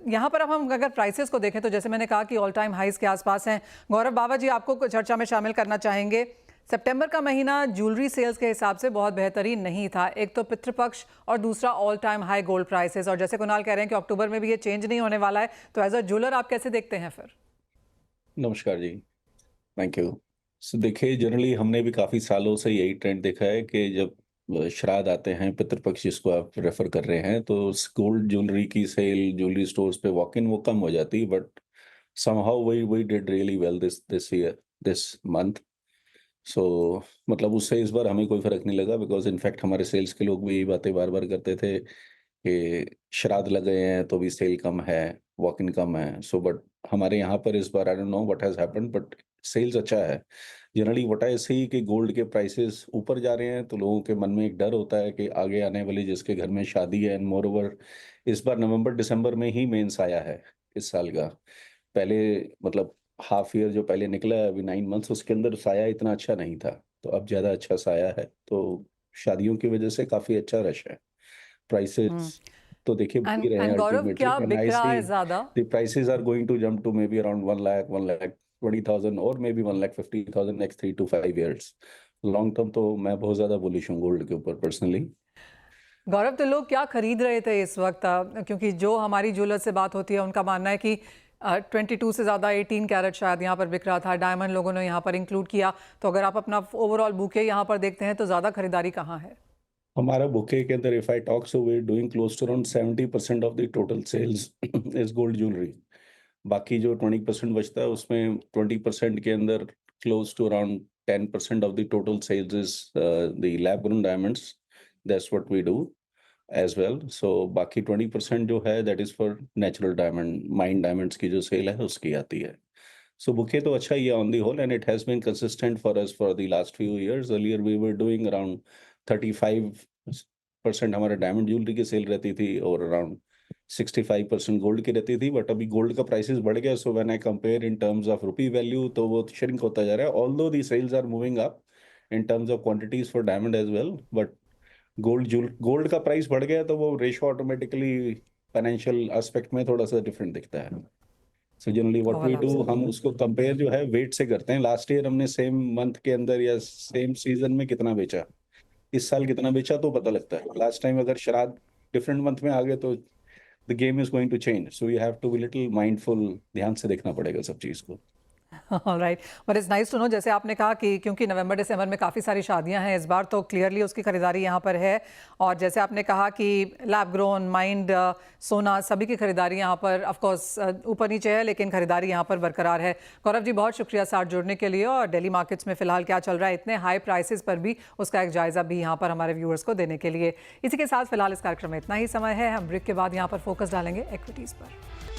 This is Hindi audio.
यहाँ पर अब हम अगर प्राइसेस को देखें तो जैसे मैंने कहा कि ऑल टाइम हाइज के आसपास हैं। गौरव बाबा जी, आपको चर्चा में शामिल करना चाहेंगे। सितंबर का महीना ज्वेलरी सेल्स के हिसाब से बहुत बेहतरीन नहीं था। एक तो पितृपक्ष और दूसरा all time high gold prices, और जैसे कुणाल कह रहे हैं कि अक्टूबर में भी ये चेंज नहीं होने वाला है, तो एज अ ज्वेलर आप कैसे देखते हैं फिर? नमस्कार जी। Thank you. सो देखिए, जनरली हमने भी काफ़ी सालों से यही ट्रेंड देखा है कि जब श्राद्ध आते हैं, पितृपक्ष जिसको आप रेफ़र कर रहे हैं, तो गोल्ड ज्वेलरी की सेल ज्वेलरी स्टोर्स पे वॉक इन वो कम हो जाती है, but somehow we did really well this year, this month. So मतलब उससे इस बार हमें कोई फ़र्क नहीं लगा, बिकॉज़ इनफैक्ट हमारे सेल्स के लोग भी यही बातें बार-बार करते थे कि श्राद्ध लग गए हैं तो भी सेल कम है, वॉक इन कम है। सो बट हमारे यहाँ पर इस बार I don't know what has happened, but sales अच्छा है। जनरली व्हाट आई सी कि गोल्ड के प्राइसेस ऊपर जा रहे हैं, तो लोगों के मन में एक डर होता है कि आगे आने वाली जिसके घर में शादी है, एंड मोरओवर इस बार नवंबर-दिसंबर में ही मेंस आया है इस साल का। पहले मतलब हाफ ईयर जो पहले निकला है अभी 9 मंथ्स, उसके अंदर साया इतना अच्छा नहीं था, तो अब ज़्यादा अच्छा साया है, तो शादियों की वजह से काफ़ी अच्छा रश है। प्राइसेस तो देखिए बढ़ ही रहे हैं एंड गौरव, अल्टीमेटली, क्या एंड बिक आई रहा सी है ज्यादा? The prices are going to jump to maybe around 1 lakh, 1 lakh 20,000 और maybe 1 lakh 50,000 next 3 to 5 years. Long term तो मैं बहुत ज़्यादा बुलिश हूँ गोल्ड के ऊपर पर्सनली। गौरव, तो लोग क्या खरीद रहे थे इस वक्त? क्योंकि जो हमारी ज्वेलर से बात होती है उनका मानना है कि 22 से ज़्यादा 18 कैरेट शायद यहाँ पर बिक रहा था। डायमंड लोगों ने यहाँ पर इंक्लूड किया। तो अगर आप अपना ओवरऑल बुके यहाँ पर देखते हैं तो ज़्यादा खरीदारी कहाँ है? हमारा बुके के अंदर if I talk, so we doing close to around 70% of the total sales is gold jewellery. बाकी जो 20% बचता है उसमें 20% के अंदर close to around 10% of the total sales is the lab grown diamonds. That's what we do as well. So बाकी 20% जो है that is for natural diamond, mine diamonds की जो सेल है उसकी आती है। सो बुके तो अच्छा ही है on the whole, and it has been consistent for us for the last few years. Earlier we were doing around 35% हमारा डायमंड ज्वेलरी की सेल रहती थी और अराउंड 65% गोल्ड की रहती थी, बट अभी गोल्ड का प्राइसेस बढ़ गया, so when I compare in terms of rupee value तो वो श्रिंक होता जा रहा है, although the sales are moving up in terms of quantities for diamond as well, but gold का प्राइस बढ़ गया तो वो रेशो ऑटोमेटिकली फाइनेंशियल एस्पेक्ट में थोड़ा सा डिफरेंट दिखता है। So generally what we overall do, absolutely. हम उसको कंपेयर जो है वेट से करते हैं। लास्ट ईयर हमने सेम मंथ के अंदर या सेम सीजन में कितना बेचा, इस साल कितना बेचा तो पता लगता है। लास्ट टाइम अगर श्राद्ध डिफरेंट मंथ में आ गए तो the game is going to change, so you have to be little mindful, ध्यान से देखना पड़ेगा सब चीज को। Right, but it's nice to know. जैसे आपने कहा कि क्योंकि नवंबर दिसंबर में काफ़ी सारी शादियां हैं इस बार, तो क्लियरली उसकी खरीदारी यहाँ पर है। और जैसे आपने कहा कि लैब ग्रोन, माइंड, सोना, सभी की खरीदारी यहाँ पर ऑफ कोर्स ऊपर नीचे है, लेकिन खरीदारी यहाँ पर बरकरार है। गौरव जी, बहुत शुक्रिया साथ जुड़ने के लिए। और दिल्ली मार्केट्स में फिलहाल क्या चल रहा है इतने हाई प्राइसेस पर भी, उसका एक जायजा भी यहाँ पर हमारे व्यूअर्स को देने के लिए। इसी के साथ फिलहाल इस कार्यक्रम में इतना ही समय है। हम ब्रेक के बाद यहाँ पर फोकस डालेंगे इक्विटीज़ पर।